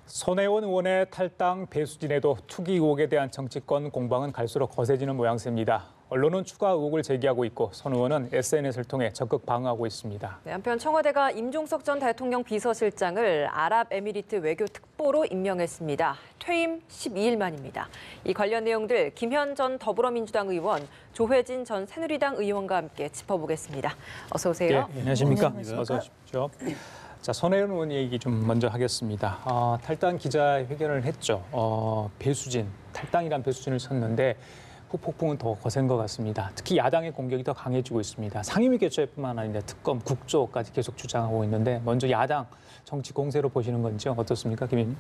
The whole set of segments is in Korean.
손혜원 의원의 탈당 배수진에도 투기 의혹에 대한 정치권 공방은 갈수록 거세지는 모양새입니다. 언론은 추가 의혹을 제기하고 있고 손 의원은 SNS를 통해 적극 방어하고 있습니다. 네, 한편 청와대가 임종석 전 대통령 비서실장을 아랍에미리트 외교특보로 임명했습니다. 퇴임 12일 만입니다. 이 관련 내용들 김현 전 더불어민주당 의원, 조혜진 전 새누리당 의원과 함께 짚어보겠습니다. 어서 오세요. 네, 안녕하십니까? 어서 오십시오. 자, 손혜원 의원 얘기 좀 먼저 하겠습니다. 탈당 기자회견을 했죠. 배수진, 탈당이란 배수진을 쳤는데 후폭풍은 더 거센 것 같습니다. 특히 야당의 공격이 더 강해지고 있습니다. 상임위 개최뿐만 아니라 특검, 국조까지 계속 주장하고 있는데 먼저 야당 정치 공세로 보시는 건지 어떻습니까, 김 의원님?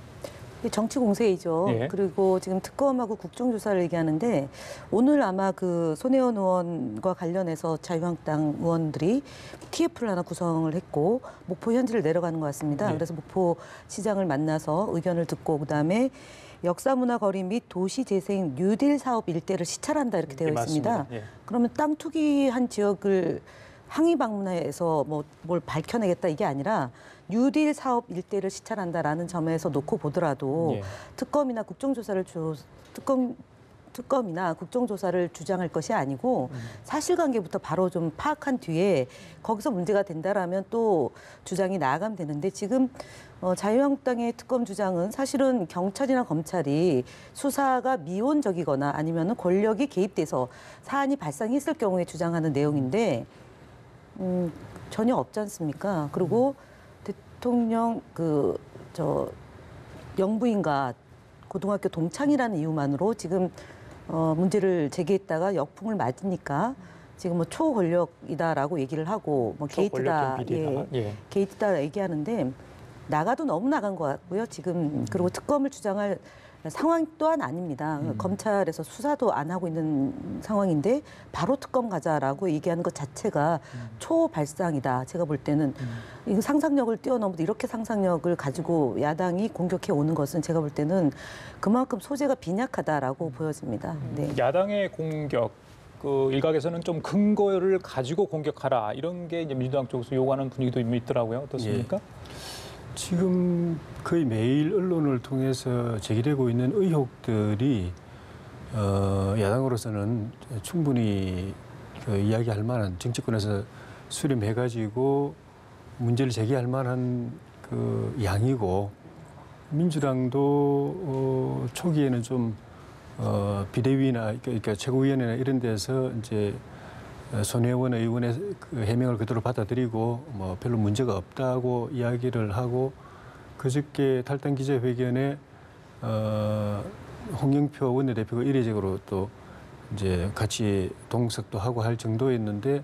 정치 공세이죠. 예. 그리고 지금 특검하고 국정조사를 얘기하는데 오늘 아마 그 손혜원 의원과 관련해서 자유한국당 의원들이 TF를 하나 구성을 했고 목포 현지를 내려가는 것 같습니다. 예. 그래서 목포 시장을 만나서 의견을 듣고 그다음에 역사문화 거리 및 도시재생 뉴딜 사업 일대를 시찰한다 이렇게 되어 있습니다. 맞습니다. 예. 그러면 땅 투기한 지역을 항의 방문해서 뭘 밝혀내겠다 이게 아니라 뉴딜 사업 일대를 시찰한다라는 점에서 놓고 보더라도 예. 특검이나 국정조사를 주장할 것이 아니고 사실관계부터 바로 좀 파악한 뒤에 거기서 문제가 된다라면 또 주장이 나아가면 되는데 지금 자유한국당의 특검 주장은 사실은 경찰이나 검찰이 수사가 미온적이거나 아니면 권력이 개입돼서 사안이 발생했을 경우에 주장하는 내용인데 전혀 없지 않습니까? 그리고 대통령 영부인과 고등학교 동창이라는 이유만으로 지금 문제를 제기했다가 역풍을 맞으니까 지금 뭐 초권력이다라고 얘기를 하고 뭐 게이트다, 게이트다 얘기하는데 나가도 너무 나간 것 같고요. 지금 그리고 특검을 주장할 상황 또한 아닙니다. 검찰에서 수사도 안 하고 있는 상황인데 바로 특검 가자라고 얘기하는 것 자체가 초발상이다. 제가 볼 때는 이거 상상력을 뛰어넘어도 이렇게 상상력을 가지고 야당이 공격해 오는 것은 제가 볼 때는 그만큼 소재가 빈약하다라고 보여집니다. 네. 야당의 공격, 그 일각에서는 좀 근거를 가지고 공격하라 이런 게 이제 민주당 쪽에서 요구하는 분위기도 있더라고요. 어떻습니까? 예. 지금 거의 매일 언론을 통해서 제기되고 있는 의혹들이 야당으로서는 충분히 이야기할 만한 정치권에서 수렴해가지고 문제를 제기할 만한 그 양이고 민주당도 초기에는 좀 비대위나 그러니까 최고위원회나 이런 데서 이제 손혜원 의원의 그 해명을 그대로 받아들이고 뭐 별로 문제가 없다고 이야기를 하고 그저께 탈당 기자회견에 홍영표 원내대표가 이례적으로 또 이제 같이 동석도 하고 할 정도였는데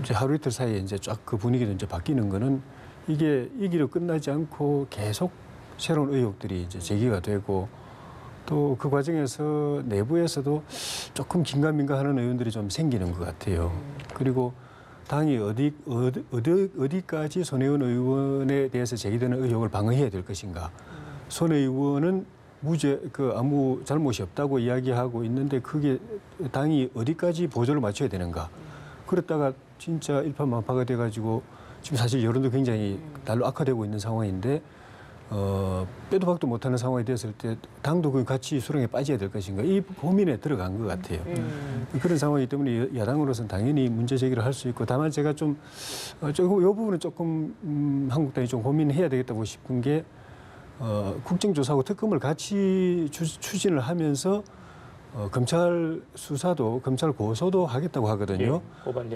이제 하루 이틀 사이에 이제 쫙 그 분위기도 이제 바뀌는 거는 이게 이 길로 끝나지 않고 계속 새로운 의혹들이 이제 제기가 되고 또 그 과정에서 내부에서도 조금 긴가민가하는 의원들이 좀 생기는 것 같아요. 그리고 당이 어디까지 손혜원 의원에 대해서 제기되는 의혹을 방어해야 될 것인가. 손 의원은 아무 잘못이 없다고 이야기하고 있는데 그게 당이 어디까지 보조를 맞춰야 되는가. 그랬다가 진짜 일파만파가 돼가지고 지금 사실 여론도 굉장히 날로 악화되고 있는 상황인데 빼도 박도 못하는 상황이 됐을 때 당도 그 같이 수렁에 빠져야 될 것인가 이 고민에 들어간 것 같아요. 그런 상황이기 때문에 야당으로서는 당연히 문제 제기를 할 수 있고 다만 제가 좀 이 부분은 조금 한국당이 좀 고민해야 되겠다고 싶은 게 국정조사하고 특검을 같이 추진을 하면서 검찰 수사도 검찰 고소도 하겠다고 하거든요.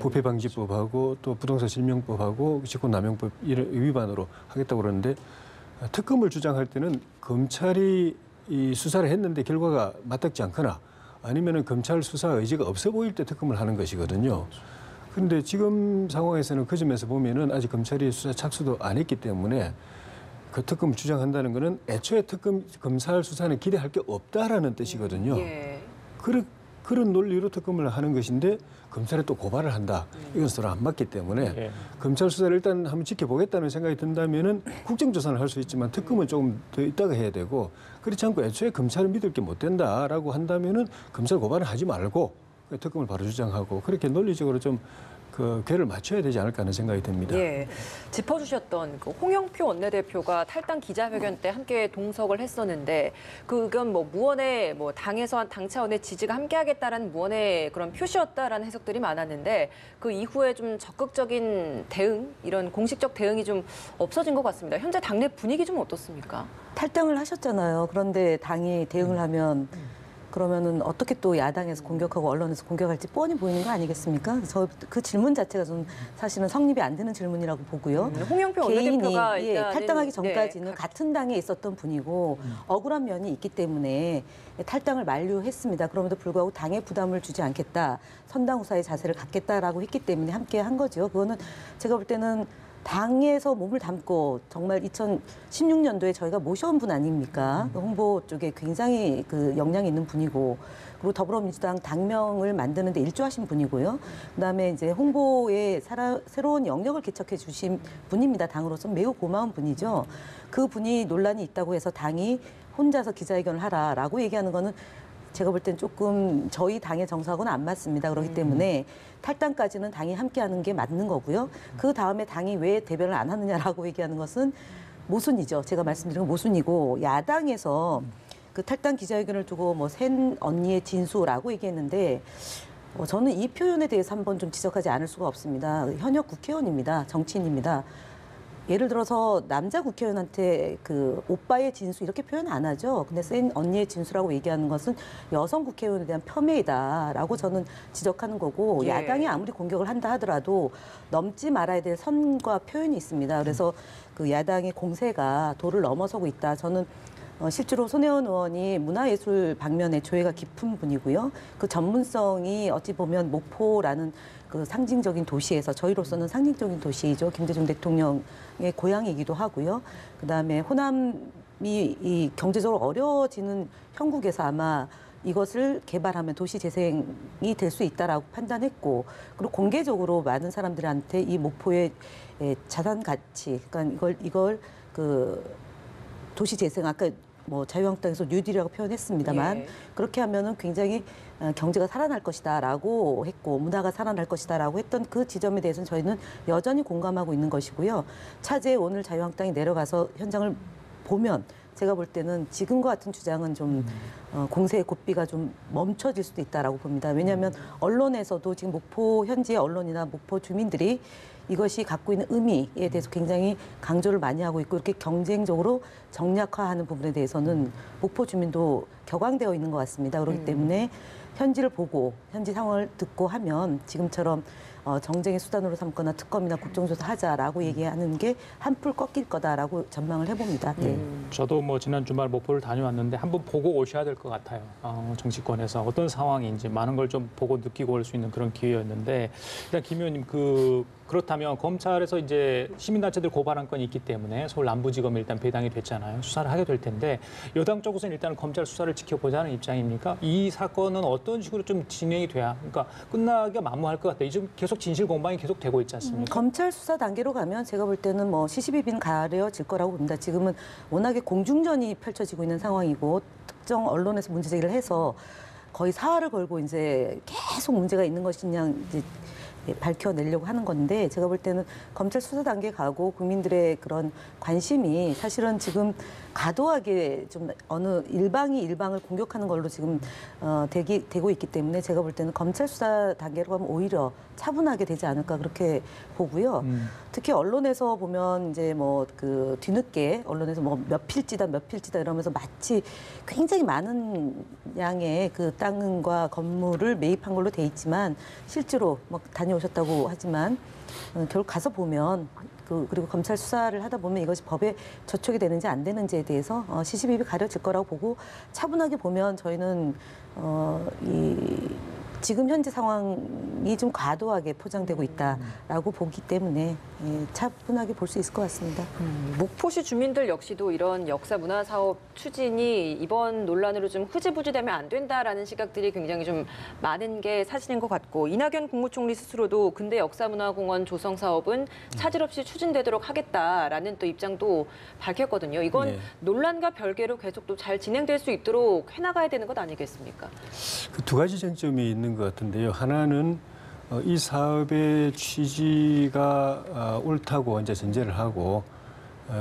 부패방지법하고 또 부동산 실명법하고 직권남용법 위반으로 하겠다고 그러는데 특검을 주장할 때는 검찰이 이 수사를 했는데 결과가 맞닥지 않거나 아니면은 검찰 수사 의지가 없어 보일 때 특검을 하는 것이거든요. 그런데 지금 상황에서는 그 점에서 보면은 아직 검찰이 수사 착수도 안 했기 때문에 그 특검을 주장한다는 거는 애초에 검찰 수사는 기대할 게 없다라는 뜻이거든요. 예. 그런 논리로 특검을 하는 것인데 검찰에 또 고발을 한다. 이건 서로 안 맞기 때문에 검찰 수사를 일단 한번 지켜보겠다는 생각이 든다면은 국정조사는 할 수 있지만 특검은 조금 더 있다가 해야 되고 그렇지 않고 애초에 검찰을 믿을 게 못 된다라고 한다면은 검찰 고발을 하지 말고 특검을 바로 주장하고 그렇게 논리적으로 좀 그 궤를 맞춰야 되지 않을까 하는 생각이 듭니다. 예, 짚어주셨던 그 홍영표 원내대표가 탈당 기자회견 때 함께 동석을 했었는데 그건 뭐 무언의 뭐 당에서 당 차원의 지지가 함께하겠다라는 무언의 그런 표시였다라는 해석들이 많았는데 그 이후에 좀 적극적인 대응 이런 공식적 대응이 좀 없어진 것 같습니다. 현재 당내 분위기 좀 어떻습니까? 탈당을 하셨잖아요. 그런데 당이 대응을 하면 그러면은 어떻게 또 야당에서 공격하고 언론에서 공격할지 뻔히 보이는 거 아니겠습니까? 저 그 질문 자체가 좀 사실은 성립이 안 되는 질문이라고 보고요. 홍영표 원내대표가 개인이 일단은, 탈당하기 전까지는 네, 같은 당에 있었던 분이고 억울한 면이 있기 때문에 탈당을 만류했습니다. 그럼에도 불구하고 당에 부담을 주지 않겠다, 선당후사의 자세를 갖겠다라고 했기 때문에 함께 한 거죠. 그거는 제가 볼 때는 당에서 몸을 담고 정말 2016년도에 저희가 모셔온 분 아닙니까? 홍보 쪽에 굉장히 그 역량이 있는 분이고, 그리고 더불어민주당 당명을 만드는 데 일조하신 분이고요. 그다음에 이제 홍보에 새로운 영역을 개척해 주신 분입니다. 당으로서 매우 고마운 분이죠. 그 분이 논란이 있다고 해서 당이 혼자서 기자회견을 하라라고 얘기하는 거는 제가 볼 땐 조금 저희 당의 정서하고는 안 맞습니다. 그렇기 때문에 탈당까지는 당이 함께하는 게 맞는 거고요. 그 다음에 당이 왜 대변을 안 하느냐라고 얘기하는 것은 모순이죠. 제가 말씀드린 건 모순이고, 야당에서 그 탈당 기자회견을 두고 뭐 센 언니의 진수라고 얘기했는데 저는 이 표현에 대해서 한번 좀 지적하지 않을 수가 없습니다. 현역 국회의원입니다. 정치인입니다. 예를 들어서 남자 국회의원한테 그 오빠의 진수 이렇게 표현 안 하죠. 근데 센 언니의 진수라고 얘기하는 것은 여성 국회의원에 대한 폄훼이다라고 저는 지적하는 거고, 예. 야당이 아무리 공격을 한다 하더라도 넘지 말아야 될 선과 표현이 있습니다. 그래서 그 야당의 공세가 도를 넘어서고 있다. 저는 실제로 손혜원 의원이 문화예술 방면에 조예가 깊은 분이고요. 그 전문성이 어찌 보면 목포라는 그 상징적인 도시에서, 저희로서는 상징적인 도시이죠. 김대중 대통령의 고향이기도 하고요. 그다음에 호남이 이 경제적으로 어려워지는 형국에서 아마 이것을 개발하면 도시 재생이 될 수 있다라고 판단했고, 그리고 공개적으로 많은 사람들한테 이 목포의 자산 가치, 그러니까 이걸 그 도시 재생, 아까 뭐 자유한국당에서 뉴딜이라고 표현했습니다만, 예. 그렇게 하면은 굉장히 경제가 살아날 것이다라고 했고, 문화가 살아날 것이다라고 했던 그 지점에 대해서는 저희는 여전히 공감하고 있는 것이고요. 차제에 오늘 자유한국당이 내려가서 현장을 보면 제가 볼 때는 지금과 같은 주장은 좀 공세의 고삐가 좀 멈춰질 수도 있다라고 봅니다. 왜냐하면 언론에서도 지금 목포 현지의 언론이나 목포 주민들이 이것이 갖고 있는 의미에 대해서 굉장히 강조를 많이 하고 있고, 이렇게 경쟁적으로 정략화하는 부분에 대해서는 목포 주민도 격앙되어 있는 것 같습니다. 그렇기 때문에 현지를 보고 현지 상황을 듣고 하면 지금처럼 정쟁의 수단으로 삼거나 특검이나 국정조사 하자라고 얘기하는 게 한풀 꺾일 거다라고 전망을 해봅니다. 네. 저도 뭐 지난 주말 목포를 다녀왔는데 한번 보고 오셔야 될 것 같아요. 정치권에서 어떤 상황인지 많은 걸 좀 보고 느끼고 올 수 있는 그런 기회였는데, 일단 김 의원님 그렇다면 검찰에서 이제 시민단체들 고발한 건이 있기 때문에 서울 남부지검에 일단 배당이 됐잖아요. 수사를 하게 될 텐데, 여당 쪽에서는 일단 검찰 수사를 지켜보자는 입장입니까? 이 사건은 어떤 식으로 좀 진행이 돼야, 그러니까 끝나게 만무할 것 같아요. 지금 계속 진실 공방이 계속 되고 있지 않습니까? 검찰 수사 단계로 가면 제가 볼 때는 뭐 시시비비는 가려질 거라고 봅니다. 지금은 워낙에 공중전이 펼쳐지고 있는 상황이고, 특정 언론에서 문제 제기를 해서 거의 사활을 걸고 이제 계속 문제가 있는 것이냐 이제 밝혀내려고 하는 건데, 제가 볼 때는 검찰 수사 단계 가고 국민들의 그런 관심이 사실은 지금 과도하게 좀 어느 일방이 일방을 공격하는 걸로 지금 되고 있기 때문에, 제가 볼 때는 검찰 수사 단계로 가면 오히려 차분하게 되지 않을까 그렇게 보고요. 특히 언론에서 보면 이제 뭐 그 뒤늦게 언론에서 뭐 몇 필지다 이러면서 마치 굉장히 많은 양의 그 땅과 건물을 매입한 걸로 돼 있지만, 실제로 막 다녀오셨다고 하지만 결국 가서 보면 그리고 검찰 수사를 하다 보면 이것이 법에 저촉이 되는지 안 되는지에 대해서 시시비비 가려질 거라고 보고, 차분하게 보면 저희는 지금 현재 상황이 좀 과도하게 포장되고 있다라고 보기 때문에 차분하게 볼 수 있을 것 같습니다. 목포시 주민들 역시도 이런 역사 문화 사업 추진이 이번 논란으로 좀 흐지부지되면 안 된다라는 시각들이 굉장히 좀 많은 게 사실인 것 같고, 이낙연 국무총리 스스로도 근대 역사문화공원 조성 사업은 차질 없이 추진되도록 하겠다라는 또 입장도 밝혔거든요. 이건 네. 논란과 별개로 계속 또 잘 진행될 수 있도록 해나가야 되는 것 아니겠습니까? 그 두 가지 쟁점이 있는 것 같은데요. 하나는 이 사업의 취지가 옳다고 이제 전제를 하고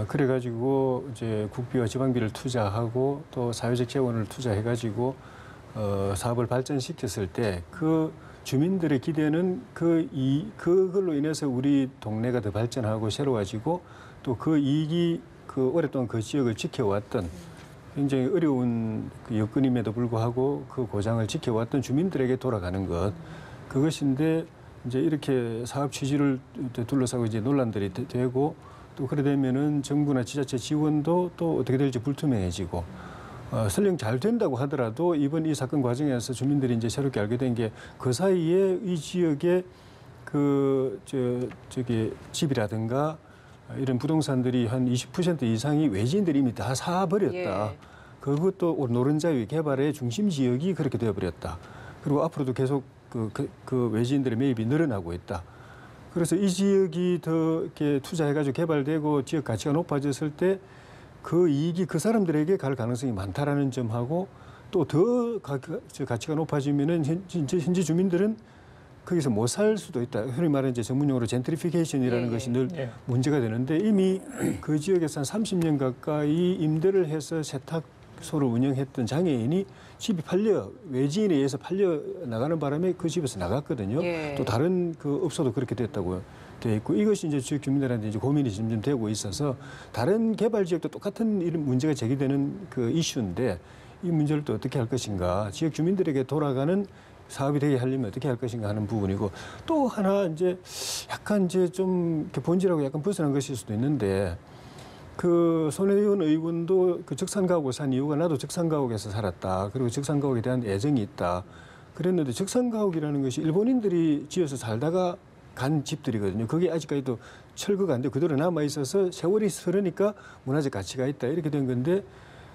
그래가지고 이제 국비와 지방비를 투자하고 또 사회적 재원을 투자해가지고 사업을 발전시켰을 때 그 주민들의 기대는 그걸로 인해서 우리 동네가 더 발전하고 새로워지고 또 그 이익이 그 오랫동안 그 지역을 지켜왔던 굉장히 어려운 그 여건임에도 불구하고 그 고장을 지켜왔던 주민들에게 돌아가는 것 그것인데 이제 이렇게 사업 취지를 둘러싸고 이제 논란들이 되고 또 그래 되면은 정부나 지자체 지원도 또 어떻게 될지 불투명해지고 설령 잘 된다고 하더라도 이번 이 사건 과정에서 주민들이 이제 새롭게 알게 된 게 그 사이에 이 지역에 저기 집이라든가 이런 부동산들이 한 20% 이상이 외지인들이 이미 다 사버렸다. 예. 그것도 노른자위 개발의 중심 지역이 그렇게 되어버렸다. 그리고 앞으로도 계속 그 외지인들의 매입이 늘어나고 있다. 그래서 이 지역이 더 이렇게 투자해가지고 개발되고 지역 가치가 높아졌을 때 그 이익이 그 사람들에게 갈 가능성이 많다라는 점하고 또 더 가치가 높아지면은 현지 주민들은 거기서 못 살 수도 있다. 흔히 말하는 이제 전문용어로 젠트리피케이션이라는 예, 것이 늘 문제가 되는데 이미 그 지역에서 한 30년 가까이 임대를 해서 세탁소를 운영했던 장애인이 집이 팔려 외지인에 의해서 팔려 나가는 바람에 그 집에서 나갔거든요. 예. 또 다른 그 업소도 그렇게 됐다고 돼 있고 이것이 이제 지역 주민들한테 이제 고민이 점점 되고 있어서 다른 개발 지역도 똑같은 이런 문제가 제기되는 그 이슈인데 이 문제를 또 어떻게 할 것인가 지역 주민들에게 돌아가는 사업이 되게 하려면 어떻게 할 것인가 하는 부분이고 또 하나 이제 약간 이제 좀 이렇게 본질하고 약간 벗어난 것일 수도 있는데 그 손혜원 의원도 그 적산가옥을 산 이유가 나도 적산가옥에서 살았다. 그리고 적산가옥에 대한 애정이 있다. 그랬는데 적산가옥이라는 것이 일본인들이 지어서 살다가 간 집들이거든요. 그게 아직까지도 철거가 안 돼 그대로 남아 있어서 세월이 흐르니까 문화적 가치가 있다. 이렇게 된 건데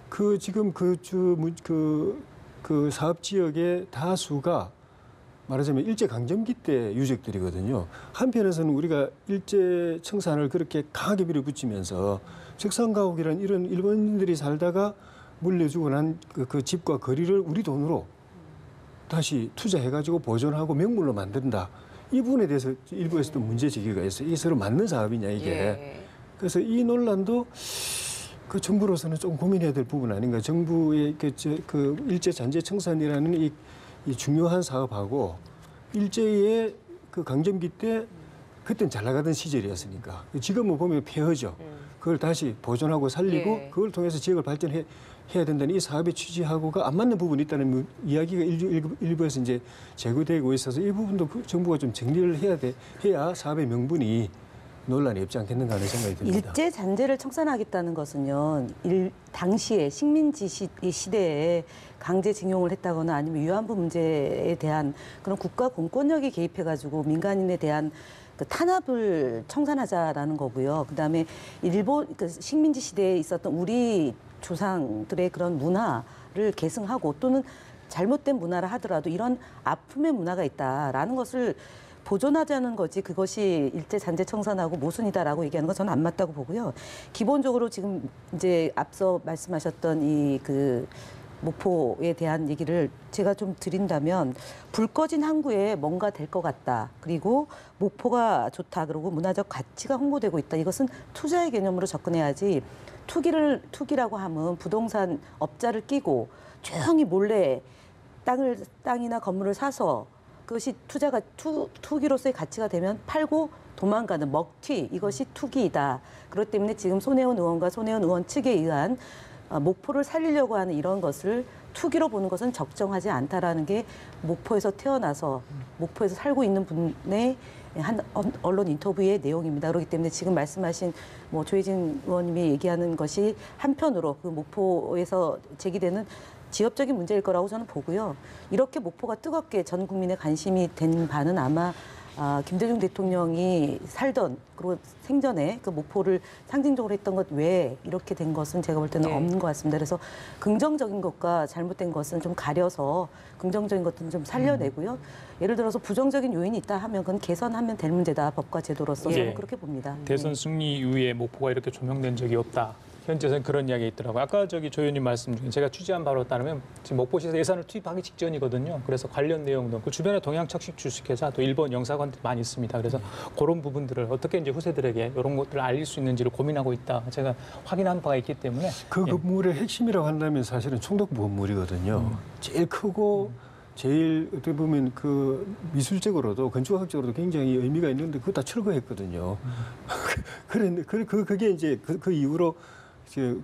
그 지금 그 사업 지역의 다수가 말하자면 일제강점기 때 유적들이거든요. 한편에서는 우리가 일제 청산을 그렇게 강하게 밀어붙이면서 적산가옥이라는 이런 일본인들이 살다가 물려주고 난 그 집과 거리를 우리 돈으로 다시 투자해가지고 보존하고 명물로 만든다. 이 부분에 대해서 일부에서도 문제 제기가 있어요. 이게 서로 맞는 사업이냐 이게. 예. 그래서 이 논란도 그 정부로서는 좀 고민해야 될 부분 아닌가. 정부의 그 일제 잔재 청산이라는 이 중요한 사업하고 일제의 그 강점기 때 그때는 잘 나가던 시절이었으니까 지금은 보면 폐허죠. 그걸 다시 보존하고 살리고 예. 그걸 통해서 지역을 발전해야 된다는 이 사업의 취지하고가 안 맞는 부분이 있다는 이야기가 일부에서 이제 제기되고 있어서 이 부분도 정부가 좀 정리를 해야 사업의 명분이 논란이 없지 않겠는가 하는 생각이 듭니다. 일제 잔재를 청산하겠다는 것은요, 당시에 식민지 시대에 강제징용을 했다거나 아니면 위안부 문제에 대한 그런 국가 공권력이 개입해가지고 민간인에 대한 그 탄압을 청산하자라는 거고요. 그다음에 일본 그 식민지 시대에 있었던 우리 조상들의 그런 문화를 계승하고 또는 잘못된 문화를 하더라도 이런 아픔의 문화가 있다라는 것을 보존하자는 거지 그것이 일제 잔재 청산하고 모순이다라고 얘기하는 건 저는 안 맞다고 보고요. 기본적으로 지금 이제 앞서 말씀하셨던 이 그 목포에 대한 얘기를 제가 좀 드린다면 불 꺼진 항구에 뭔가 될 것 같다. 그리고 목포가 좋다. 그리고 문화적 가치가 홍보되고 있다. 이것은 투자의 개념으로 접근해야지 투기라고 하면 부동산 업자를 끼고 조용히 몰래 땅이나 건물을 사서 그것이 투기로서의 가치가 되면 팔고 도망가는 먹튀 이것이 투기이다. 그렇기 때문에 지금 손혜원 의원과 손혜원 의원 측에 의한 목포를 살리려고 하는 이런 것을 투기로 보는 것은 적정하지 않다라는 게 목포에서 태어나서 목포에서 살고 있는 분의 한 언론 인터뷰의 내용입니다. 그렇기 때문에 지금 말씀하신 뭐 조혜진 의원님이 얘기하는 것이 한편으로 그 목포에서 제기되는 지역적인 문제일 거라고 저는 보고요. 이렇게 목포가 뜨겁게 전 국민의 관심이 된 바는 아마 김대중 대통령이 살던 그리고 생전에 그 목포를 상징적으로 했던 것 외에 이렇게 된 것은 제가 볼 때는 없는 것 같습니다. 그래서 긍정적인 것과 잘못된 것은 좀 가려서 긍정적인 것들은 좀 살려내고요. 예를 들어서 부정적인 요인이 있다 하면 그건 개선하면 될 문제다. 법과 제도로서 저는 그렇게 봅니다. 대선 승리 이후에 목포가 이렇게 조명된 적이 없다. 현지에서는 그런 이야기 있더라고요. 아까 조 의원님 말씀 중에 제가 취재한 바로 따르면 지금 목포시에서 예산을 투입하기 직전이거든요. 그래서 관련 내용도 그 주변에 동양척식 주식회사 또 일본 영사관들이 많이 있습니다. 그래서 그런 부분들을 어떻게 이제 후세들에게 이런 것들을 알릴 수 있는지를 고민하고 있다. 제가 확인한 바가 있기 때문에 그 건물의 핵심이라고 한다면 사실은 총독부 건물이거든요. 제일 크고 제일 어떻게 보면 그 미술적으로도 건축학적으로도 굉장히 의미가 있는데 그거 다 철거했거든요. 그런데 그게 이제 그 이후로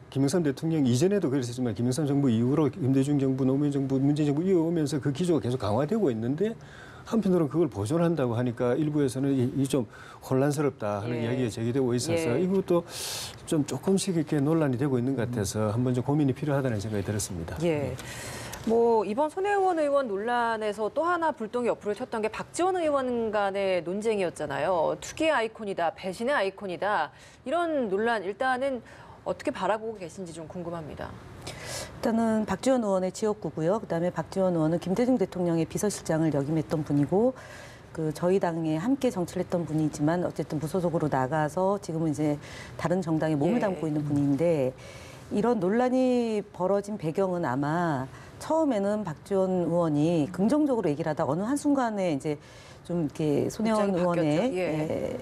김영삼 대통령 이전에도 그랬었지만 김영삼 정부 이후로 김대중 정부, 노무현 정부, 문재인 정부 이어오면서 그 기조가 계속 강화되고 있는데 한편으로는 그걸 보존한다고 하니까 일부에서는 이 좀 혼란스럽다 하는 이야기가 제기되고 있어서 이것도 좀 조금씩 이렇게 논란이 되고 있는 것 같아서 한번 좀 고민이 필요하다는 생각이 들었습니다. 예. 뭐 이번 손혜원 의원 논란에서 또 하나 불똥이 옆으로 쳤던 게 박지원 의원 간의 논쟁이었잖아요. 투기의 아이콘이다, 배신의 아이콘이다. 이런 논란 일단은 어떻게 바라보고 계신지 좀 궁금합니다. 일단은 박지원 의원의 지역구고요. 그다음에 박지원 의원은 김대중 대통령의 비서실장을 역임했던 분이고 그 저희 당에 함께 정치를 했던 분이지만 어쨌든 무소속으로 나가서 지금은 이제 다른 정당에 몸을 담고 있는 분인데 이런 논란이 벌어진 배경은 아마 처음에는 박지원 의원이 긍정적으로 얘기를 하다 어느 한순간에 이제 좀 이렇게 손혜원 의원의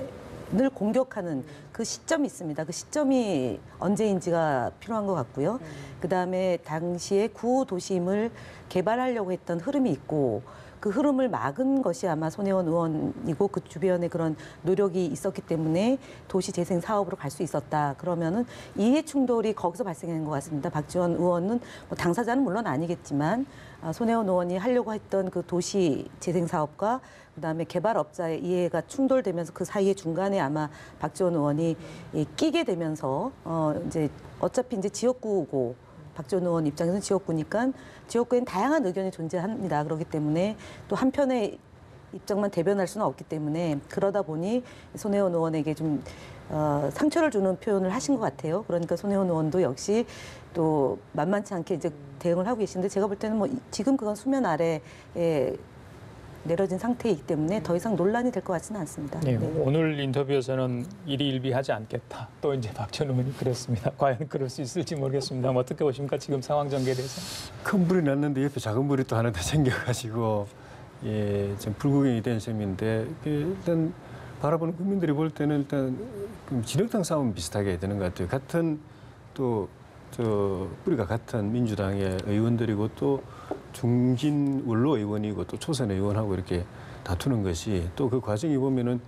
늘 공격하는 그 시점이 있습니다. 그 시점이 언제인지가 필요한 것 같고요. 그다음에 당시에 구호 도심을 개발하려고 했던 흐름이 있고 그 흐름을 막은 것이 아마 손혜원 의원이고 그 주변에 그런 노력이 있었기 때문에 도시 재생 사업으로 갈 수 있었다. 그러면은 이해 충돌이 거기서 발생한 것 같습니다. 박지원 의원은 뭐 당사자는 물론 아니겠지만 손혜원 의원이 하려고 했던 그 도시 재생 사업과 그다음에 개발업자의 이해가 충돌되면서 그 사이에 중간에 아마 박지원 의원이 끼게 되면서 이제 어차피 이제 지역구고 박지원 의원 입장에서는 지역구니까 지역구에는 다양한 의견이 존재합니다. 그렇기 때문에 또 한편의 입장만 대변할 수는 없기 때문에 그러다 보니 손혜원 의원에게 좀 상처를 주는 표현을 하신 것 같아요. 그러니까 손혜원 의원도 역시 또 만만치 않게 이제 대응을 하고 계신데 제가 볼 때는 뭐 지금 그건 수면 아래에 내려진 상태이기 때문에 더 이상 논란이 될 것 같지는 않습니다. 네, 오늘 인터뷰에서는 일희일비하지 않겠다. 또 이제 박지원 의원이 그랬습니다. 과연 그럴 수 있을지 모르겠습니다. 어떻게 보십니까? 지금 상황 전개에 대해서? 큰 불이 났는데 옆에 작은 불이 또 하나 더 생겨가지고 좀 불구경이 된 셈인데 일단 바라보는 국민들이 볼 때는 일단 진흙탕 싸움 비슷하게 되는 것 같아요. 같은 또 뿌리가 같은 민주당의 의원들이고 또 중진 원로 의원이고 또 초선 의원하고 이렇게 다투는 것이 또 그 과정이 보면은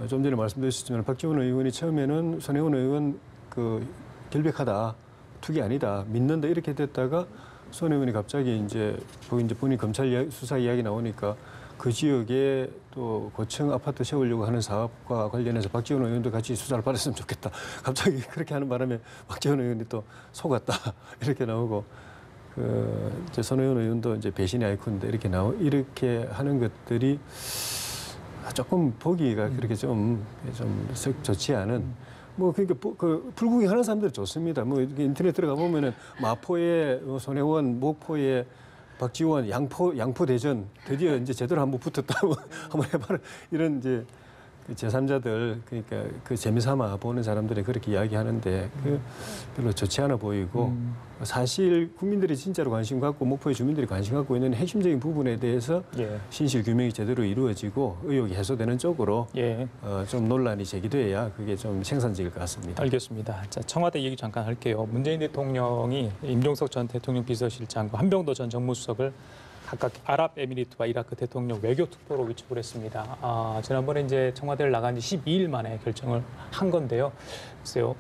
좀 전에 말씀드렸지만 박지원 의원이 처음에는 손혜원 의원 그 결백하다, 투기 아니다, 믿는다 이렇게 됐다가 손 의원이 갑자기 이제 본인 검찰 수사 이야기 나오니까 그 지역에 또 고층 아파트 세우려고 하는 사업과 관련해서 박지원 의원도 같이 수사를 받았으면 좋겠다. 갑자기 그렇게 하는 바람에 박지원 의원이 또 속았다 이렇게 나오고 이제 손혜원 의원도 이제 배신의 아이콘인데 이렇게 하는 것들이 조금 보기가 그렇게 좀 좋지 않은. 뭐 그러니까 그 불구경 하는 사람들이 좋습니다. 뭐 이렇게 인터넷 들어가 보면은 마포에 손혜원, 목포에 박지원, 양포 대전 드디어 이제 제대로 한번 붙었다고 한번 해봐라 이런 이제 제3자들 그러니까 그 재미삼아 보는 사람들이 그렇게 이야기하는데 별로 좋지 않아 보이고 사실 국민들이 진짜로 관심 갖고 목포의 주민들이 관심 갖고 있는 핵심적인 부분에 대해서 신실 규명이 제대로 이루어지고 의혹이 해소되는 쪽으로 좀 논란이 제기돼야 그게 좀 생산적일 것 같습니다. 알겠습니다. 자, 청와대 얘기 잠깐 할게요. 문재인 대통령이 임종석 전 대통령 비서실장과 한병도 전 정무수석을 각각 아랍에미리트와 이라크 대통령 외교 특보로 위촉을 했습니다. 지난번에 이제 청와대를 나간 지 12일 만에 결정을 한 건데요. 글쎄요,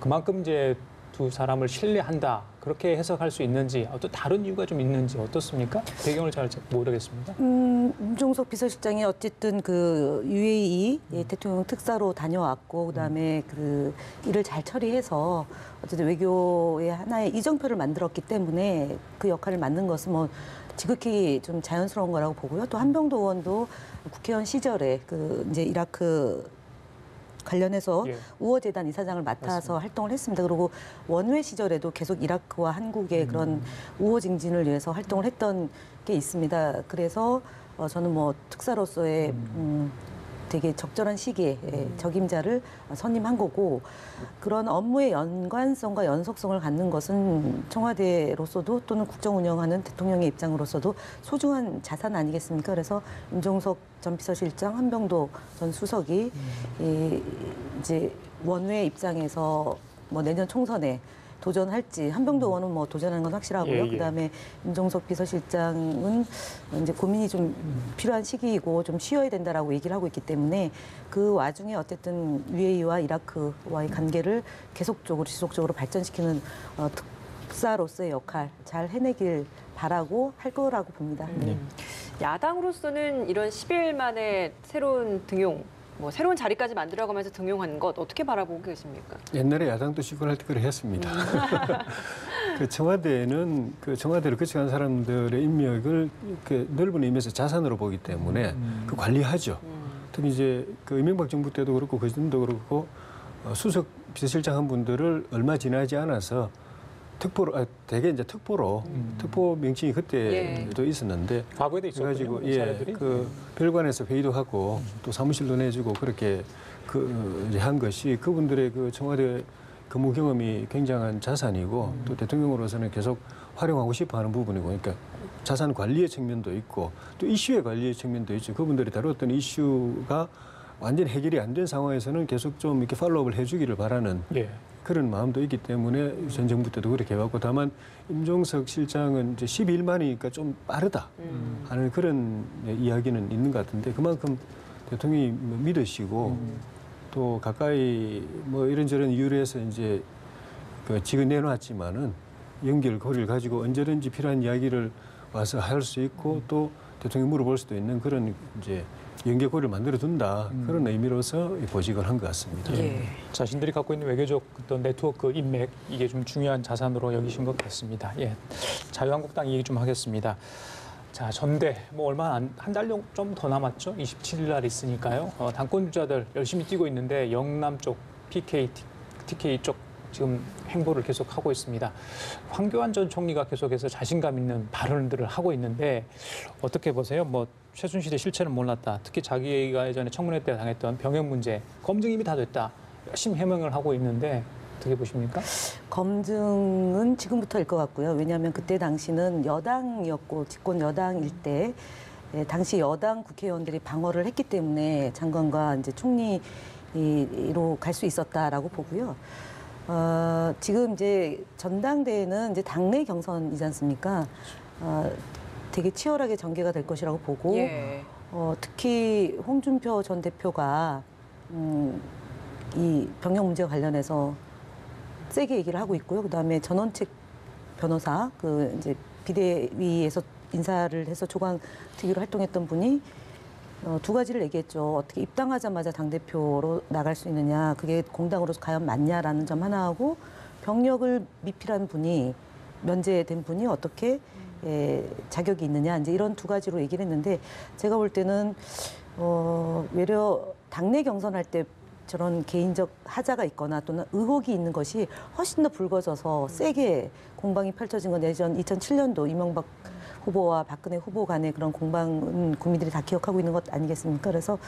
그만큼 이제 두 사람을 신뢰한다 그렇게 해석할 수 있는지 또 다른 이유가 좀 있는지 어떻습니까? 배경을 잘 모르겠습니다. 임종석 비서실장이 어쨌든 그 UAE 대통령 특사로 다녀왔고 그다음에 그 일을 잘 처리해서 어쨌든 외교의 하나의 이정표를 만들었기 때문에 그 역할을 맡는 것은 뭐 지극히 좀 자연스러운 거라고 보고요. 또 한병도 의원도 국회의원 시절에 그 이제 이라크 관련해서 우호재단 이사장을 맡아서 활동을 했습니다. 그리고 원외 시절에도 계속 이라크와 한국의 그런 우호 증진을 위해서 활동을 했던 게 있습니다. 그래서 저는 뭐 특사로서의 되게 적절한 시기에 적임자를 선임한 거고 그런 업무의 연관성과 연속성을 갖는 것은 청와대로서도 또는 국정 운영하는 대통령의 입장으로서도 소중한 자산 아니겠습니까? 그래서 임종석 전 비서실장, 한병도 전 수석이 이제 원외 입장에서 뭐 내년 총선에 도전할지 한병도 의원은 뭐 도전하는 건 확실하고요. 그다음에 임종석 비서실장은 이제 고민이 좀 필요한 시기이고 좀 쉬어야 된다라고 얘기를 하고 있기 때문에 그 와중에 어쨌든 UAE와 이라크와의 관계를 계속적으로 지속적으로 발전시키는 특사로서의 역할 잘 해내길 바라고 할 거라고 봅니다. 야당으로서는 이런 10일 만에 새로운 등용, 뭐 새로운 자리까지 만들어가면서 등용하는 것 어떻게 바라보고 계십니까? 옛날에 야당도 시권할 때 그래 했습니다. 그 청와대는 그 청와대를 거쳐간 사람들의 인맥을 그 넓은 의미에서 자산으로 보기 때문에 그 관리하죠. 특히 이제 그 이명박 정부 때도 그렇고 그 전도 그렇고 수석 비서실장 한 분들을 얼마 지나지 않아서 특보로 대개 이제 특보 특보 명칭이 그때도 있었는데 과거에도 있었군요. 그래가지고 사례들이. 그 별관에서 회의도 하고 또 사무실도 내주고 그렇게 이제 한 것이 그분들의 그 청와대 근무 경험이 굉장한 자산이고 또 대통령으로서는 계속 활용하고 싶어하는 부분이고 그러니까 자산 관리의 측면도 있고 또 이슈의 관리의 측면도 있죠. 그분들이 다뤘던 이슈가 완전 해결이 안 된 상황에서는 계속 좀 이렇게 팔로우업을 해주기를 바라는 그런 마음도 있기 때문에 전 정부 때도 그렇게 해왔고 다만 임종석 실장은 이제 12일 만이니까 좀 빠르다 하는 그런 이야기는 있는 것 같은데 그만큼 대통령이 믿으시고 또 가까이 뭐 이런저런 이유로 해서 이제 그 지금 내놨지만은 연결고리를 가지고 언제든지 필요한 이야기를 와서 할 수 있고 또 대통령이 물어볼 수도 있는 그런 이제 연결고리를 만들어둔다 그런 의미로서 보직을 한 것 같습니다. 자신들이 갖고 있는 외교적 어떤 네트워크 인맥 이게 좀 중요한 자산으로 여기신 것 같습니다. 자유한국당 얘기 좀 하겠습니다. 자, 전대 뭐 얼마 한 달 좀 더 남았죠? 27일 날 있으니까요. 당권 주자들 열심히 뛰고 있는데 영남 쪽 TK 쪽 지금 행보를 계속 하고 있습니다. 황교안 전 총리가 계속해서 자신감 있는 발언들을 하고 있는데 어떻게 보세요? 뭐 최순실의 실체는 몰랐다. 특히 자기가 예전에 청문회 때 당했던 병역 문제 검증 이미 다 됐다. 열심히 해명을 하고 있는데 어떻게 보십니까? 검증은 지금부터일 것 같고요. 왜냐하면 그때 당시는 여당이었고 집권 여당일 때 당시 여당 국회의원들이 방어를 했기 때문에 장관과 이제 총리로 갈 수 있었다라고 보고요. 지금 이제 전당대회는 이제 당내 경선이지 않습니까? 되게 치열하게 전개가 될 것이라고 보고 특히 홍준표 전 대표가 이 병역 문제와 관련해서 세게 얘기를 하고 있고요. 그다음에 전원책 변호사 그 이제 비대위에서 인사를 해서 조강 특위로 활동했던 분이 두 가지를 얘기했죠. 어떻게 입당하자마자 당대표로 나갈 수 있느냐. 그게 공당으로서 과연 맞냐라는 점 하나하고 병역을 미필한 분이 면제된 분이 어떻게 자격이 있느냐. 이제 이런 두 가지로 얘기를 했는데 제가 볼 때는 외려 당내 경선할 때 저런 개인적 하자가 있거나 또는 의혹이 있는 것이 훨씬 더 불거져서 세게 공방이 펼쳐진 건 예전 2007년도 이명박 후보와 박근혜 후보 간의 그런 공방은 국민들이 다 기억하고 있는 것 아니겠습니까? 그래서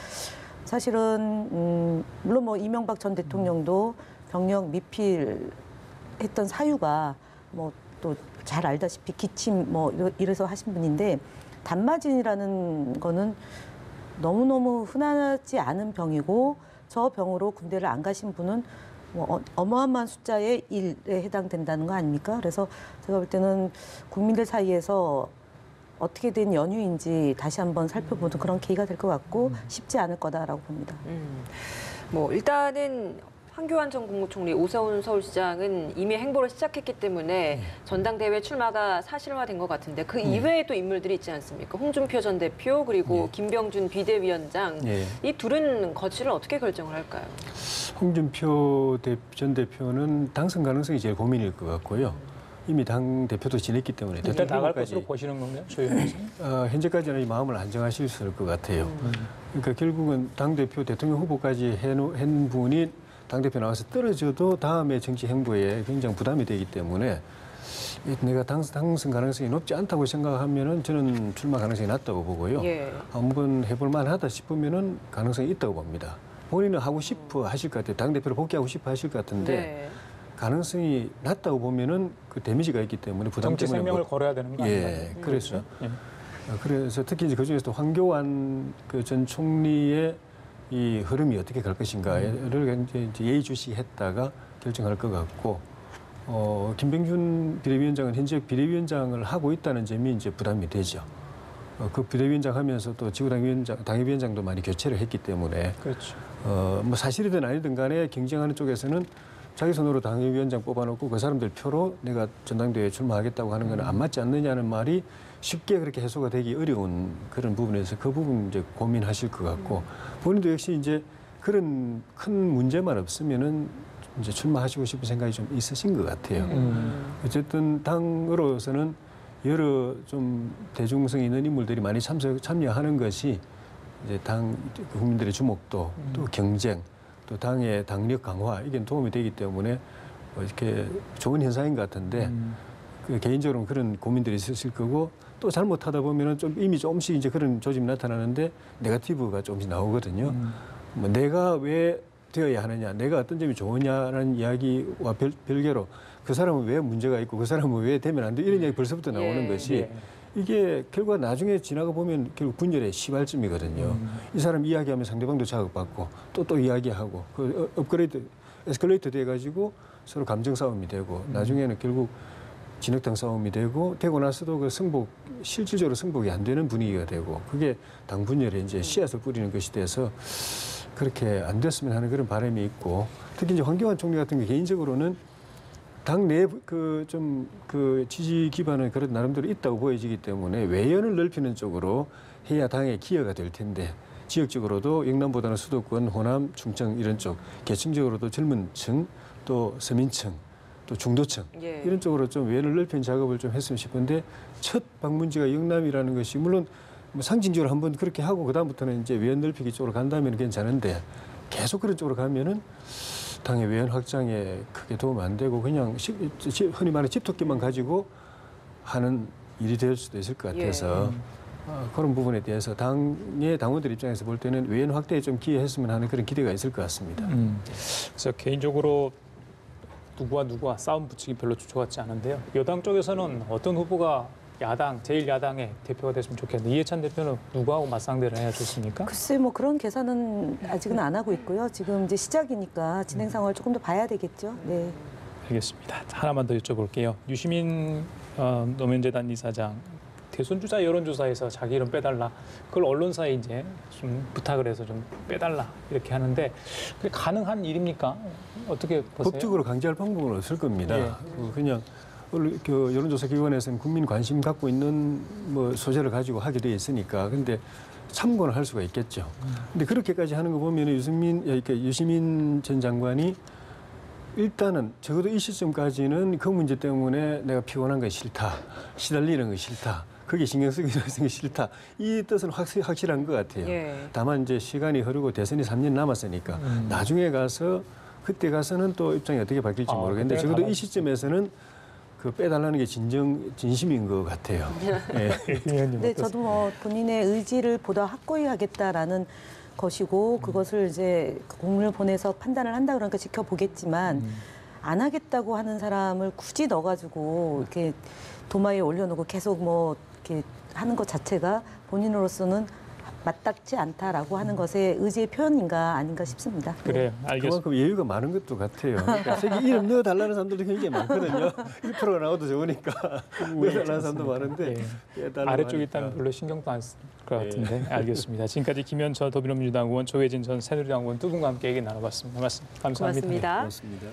사실은 물론 뭐 이명박 전 대통령도 병역 미필했던 사유가 뭐 또 잘 알다시피 기침 뭐 이래서 하신 분인데 단마진이라는 거는 너무너무 흔하지 않은 병이고 저 병으로 군대를 안 가신 분은 뭐 어마어마한 숫자의 일에 해당된다는 거 아닙니까? 그래서 제가 볼 때는 국민들 사이에서 어떻게 된 연유인지 다시 한번 살펴보는 그런 계기가 될 것 같고 쉽지 않을 거다라고 봅니다. 뭐 일단은 황교안 전 국무총리, 오세훈 서울시장은 이미 행보를 시작했기 때문에 전당대회 출마가 사실화된 것 같은데 그 이외에 또 인물들이 있지 않습니까? 홍준표 전 대표 그리고 김병준 비대위원장 이 둘은 거취를 어떻게 결정을 할까요? 홍준표 전 대표는 당선 가능성이 제일 고민일 것 같고요. 이미 당 대표도 지냈기 때문에 일단 나갈 것으로 보시는 건가요? 현재까지는 마음을 안정하실 수 있을 것 같아요. 그러니까 결국은 당 대표 대통령 후보까지 한 분이 당 대표 나와서 떨어져도 다음에 정치 행보에 굉장히 부담이 되기 때문에 내가 당선 가능성이 높지 않다고 생각하면은 저는 출마 가능성이 낮다고 보고요. 예. 한번 해볼 만하다 싶으면은 가능성이 있다고 봅니다. 본인은 하고 싶어 하실 것 같아요. 당대표를 복귀하고 싶어 하실 것 같은데 네. 가능성이 낮다고 보면은 그 데미지가 있기 때문에 부담 정치 때문에 생명을 걸어야 되는 거 아닌가요? 예, 그래서 예. 그래서 특히 이제 그 중에서도 황교안 그 전 총리의 이 흐름이 어떻게 갈 것인가를 이제 예의주시했다가 결정할 것 같고, 김병준 비대위원장은 현재 비대위원장을 하고 있다는 점이 이제 부담이 되죠. 그 비대위원장 하면서 또 지구당위원장, 당협위원장도 많이 교체를 했기 때문에, 그렇죠. 뭐 사실이든 아니든 간에 경쟁하는 쪽에서는 자기 손으로 당협위원장 뽑아놓고 그 사람들 표로 내가 전당대회에 출마하겠다고 하는 건 안 맞지 않느냐는 말이 쉽게 그렇게 해소가 되기 어려운 그런 부분에서 그 부분 이제 고민하실 것 같고, 본인도 역시 이제 그런 큰 문제만 없으면은 이제 출마하시고 싶은 생각이 좀 있으신 것 같아요. 어쨌든 당으로서는 여러 좀 대중성 있는 인물들이 많이 참여하는 것이 이제 당 국민들의 주목도 또 경쟁 또 당의 당력 강화 이게 도움이 되기 때문에 이렇게 좋은 현상인 것 같은데 그 개인적으로는 그런 고민들이 있으실 거고, 또 잘못하다 보면은 좀 이미 조금씩 이제 그런 조짐이 나타나는데 네거티브가 조금씩 나오거든요. 뭐 내가 왜 되어야 하느냐, 내가 어떤 점이 좋으냐라는 이야기와 별개로 그 사람은 왜 문제가 있고 그 사람은 왜 되면 안 돼, 이런 이야기 벌써부터 나오는 예. 것이 예. 이게 결과 나중에 지나가 보면 결국 분열의 시발점이거든요. 이 사람 이야기하면 상대방도 자극받고 또 이야기하고 그 에스컬레이터 돼가지고 서로 감정 싸움이 되고 나중에는 결국 진흙탕 싸움이 되고 나서도 그 실질적으로 승복이 안 되는 분위기가 되고, 그게 당 분열에 이제 씨앗을 뿌리는 것이 돼서 그렇게 안 됐으면 하는 그런 바람이 있고, 특히 이제 황교안 총리 같은 게 개인적으로는 당 내 그 지지 기반은 그런 나름대로 있다고 보여지기 때문에 외연을 넓히는 쪽으로 해야 당의 기여가 될 텐데, 지역적으로도 영남보다는 수도권, 호남, 충청 이런 쪽, 계층적으로도 젊은 층, 또 서민층, 또 중도층 예. 이런 쪽으로 좀 외연을 넓힌 작업을 좀 했으면 싶은데, 첫 방문지가 영남이라는 것이 물론 뭐 상징적으로 한번 그렇게 하고 그다음부터는 이제 외연 넓히기 쪽으로 간다면 괜찮은데, 계속 그런 쪽으로 가면은 당의 외연 확장에 크게 도움 안 되고 그냥 흔히 말하는 집토끼만 가지고 하는 일이 될 수도 있을 것 같아서 그런 부분에 대해서 당의 당원들 입장에서 볼 때는 외연 확대에 좀 기여했으면 하는 그런 기대가 있을 것 같습니다. 그래서 개인적으로 누구와 싸움 붙이기 별로 좋았지 않은데요. 여당 쪽에서는 어떤 후보가 제1야당의 대표가 됐으면 좋겠는데, 이해찬 대표는 누구하고 맞상대를 해야 좋습니까? 글쎄 뭐 그런 계산은 아직은 안 하고 있고요. 지금 이제 시작이니까 진행 상황을 조금 더 봐야 되겠죠. 네. 알겠습니다. 하나만 더 여쭤볼게요. 유시민 노무현재단 이사장, 대선 주자 여론조사에서 자기 이름 빼달라, 그걸 언론사에 이제 좀 부탁을 해서 좀 빼달라 이렇게 하는데, 그게 가능한 일입니까? 어떻게 보세요? 법적으로 강제할 방법은 없을 겁니다. 예. 그냥 그 여론조사 기관에서는 국민 관심 갖고 있는 뭐 소재를 가지고 하게 돼 있으니까, 근데 참고는 할 수가 있겠죠. 근데 그렇게까지 하는 거 보면 유시민 전 장관이 일단은 적어도 이 시점까지는 그 문제 때문에 내가 피곤한 게 싫다, 시달리는 게 싫다, 거기에 신경 쓰기 싫다, 이 뜻은 확실한 것 같아요. 예. 다만 이제 시간이 흐르고 대선이 3년 남았으니까 나중에 가서 그때 가서는 또 입장이 어떻게 바뀔지 모르겠는데, 그때는 적어도 이 달라지죠. 시점에서는 그 빼달라는 게 진심인 것 같아요. 예. 의원님 네, 어떠세요? 저도 뭐 본인의 의지를 보다 확고히 하겠다라는 것이고, 그것을 이제 국민을 보내서 판단을 한다 그러니까 지켜보겠지만, 안 하겠다고 하는 사람을 굳이 넣어가지고 이렇게 도마에 올려놓고 계속 뭐 이렇게 하는 것 자체가 본인으로서는 맞닿지 않다라고 하는 것의 의지의 표현인가 아닌가 싶습니다. 그래요. 알겠습니다. 그만큼 여유가 많은 것도 같아요. 그러니까 세계 이름 넣어달라는 사람들도 굉장히 많거든요. 1%가 나와도 좋으니까 넣어달라는 사람도 많은데 빼달라고 아래쪽에 하니까. 있다면 별로 신경도 안 쓸 것 같은데. 알겠습니다. 지금까지 김현철 더불어민주당 의원, 조혜진 전 새누리당 의원 두 분과 함께 얘기 나눠봤습니다. 감사합니다. 고맙습니다. 고맙습니다.